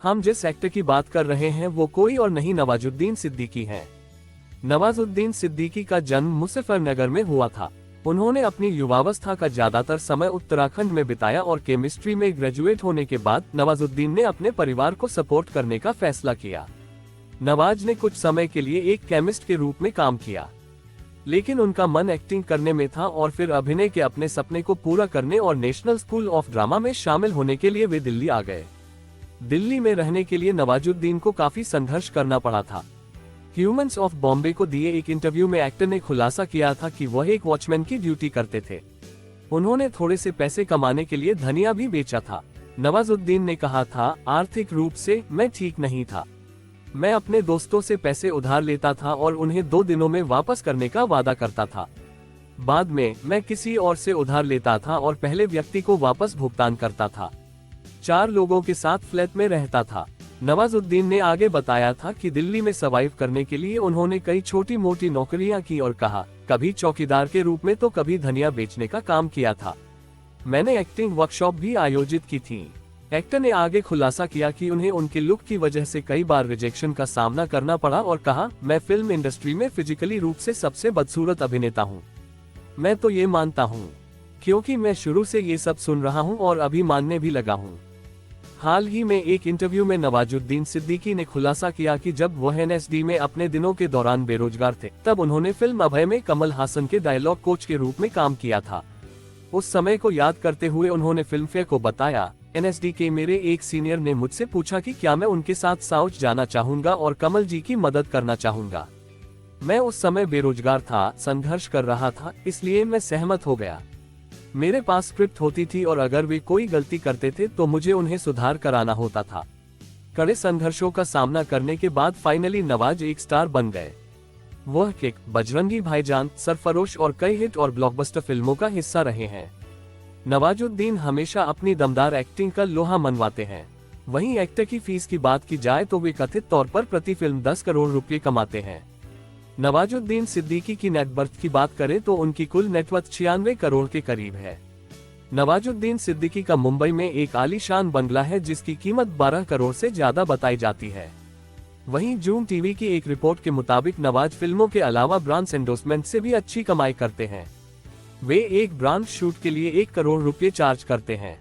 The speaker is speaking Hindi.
हम जिस एक्टर की बात कर रहे हैं वो कोई और नहीं नवाजुद्दीन सिद्दीकी हैं। नवाजुद्दीन सिद्दीकी का जन्म मुजफ्फरनगर में हुआ था। उन्होंने अपनी युवावस्था का ज्यादातर समय उत्तराखंड में बिताया और केमिस्ट्री में ग्रेजुएट होने के बाद नवाजुद्दीन ने अपने परिवार को सपोर्ट करने का फैसला किया। नवाज ने कुछ समय के लिए एक केमिस्ट के रूप में काम किया, लेकिन उनका मन एक्टिंग करने में था और फिर अभिनय के अपने सपने को पूरा करने और नेशनल स्कूल ऑफ ड्रामा में शामिल होने के लिए वे दिल्ली आ गए। दिल्ली में रहने के लिए नवाजुद्दीन को काफी संघर्ष करना पड़ा था। ह्यूमंस ऑफ बॉम्बे को दिए एक इंटरव्यू में एक्टर ने खुलासा किया था कि वह एक वॉचमैन की ड्यूटी करते थे। उन्होंने थोड़े से पैसे कमाने के लिए धनिया भी बेचा था। नवाजुद्दीन ने कहा था, आर्थिक रूप से मैं ठीक नहीं था। मैं अपने दोस्तों से पैसे उधार लेता था और उन्हें 2 दिनों में वापस करने का वादा करता था। बाद में मैं किसी और से उधार लेता था और पहले व्यक्ति को वापस भुगतान करता था। 4 लोगों के साथ फ्लैट में रहता था। नवाजुद्दीन ने आगे बताया था कि दिल्ली में सर्वाइव करने के लिए उन्होंने कई छोटी मोटी नौकरियां की और कहा, कभी चौकीदार के रूप में तो कभी धनिया बेचने का काम किया था। मैंने एक्टिंग वर्कशॉप भी आयोजित की थी। एक्टर ने आगे खुलासा किया कि उन्हें उनके लुक की वजह से कई बार रिजेक्शन का सामना करना पड़ा और कहा, मैं फिल्म इंडस्ट्री में फिजिकली रूप से सबसे बदसूरत अभिनेता हूँ। मैं तो ये मानता हूँ, क्योंकि मैं शुरू से ये सब सुन रहा हूँ और अभी मानने भी लगा हूँ। हाल ही में एक इंटरव्यू में नवाजुद्दीन सिद्दीकी ने खुलासा किया कि जब वह एनएसडी में अपने दिनों के दौरान बेरोजगार थे, तब उन्होंने फिल्म अभय में कमल हासन के डायलॉग कोच के रूप में काम किया था। उस समय को याद करते हुए उन्होंने फिल्मफेयर को बताया, एनएसडी के मेरे एक सीनियर ने मुझसे पूछा कि क्या मैं उनके साथ साउथ जाना चाहूंगा और कमल जी की मदद करना चाहूंगा। मैं उस समय बेरोजगार था, संघर्ष कर रहा था, इसलिए मैं सहमत हो गया। मेरे पास स्क्रिप्ट होती थी और अगर वे कोई गलती करते थे तो मुझे उन्हें सुधार कराना होता था। कड़े संघर्षों का सामना करने के बाद फाइनली नवाज एक स्टार बन गए। वह किक, बजरंगी भाईजान, सरफरोश और कई हिट और ब्लॉकबस्टर फिल्मों का हिस्सा रहे हैं। नवाजुद्दीन हमेशा अपनी दमदार एक्टिंग का लोहा मनवाते हैं। वहीं एक्टर की फीस की बात की जाए तो वे कथित तौर पर प्रति फिल्म 10 करोड़ रुपए कमाते हैं। नवाजुद्दीन सिद्दीकी की नेटवर्थ की बात करें तो उनकी कुल नेटवर्थ 96 करोड़ के करीब है। नवाजुद्दीन सिद्दीकी का मुंबई में एक आलीशान बंगला है जिसकी कीमत 12 करोड़ से ज्यादा बताई जाती है। वहीं जूम टीवी की एक रिपोर्ट के मुताबिक नवाज फिल्मों के अलावा ब्रांड्स एंडोर्समेंट से भी अच्छी कमाई करते हैं। वे एक ब्रांड शूट के लिए 1 करोड़ रुपए चार्ज करते हैं।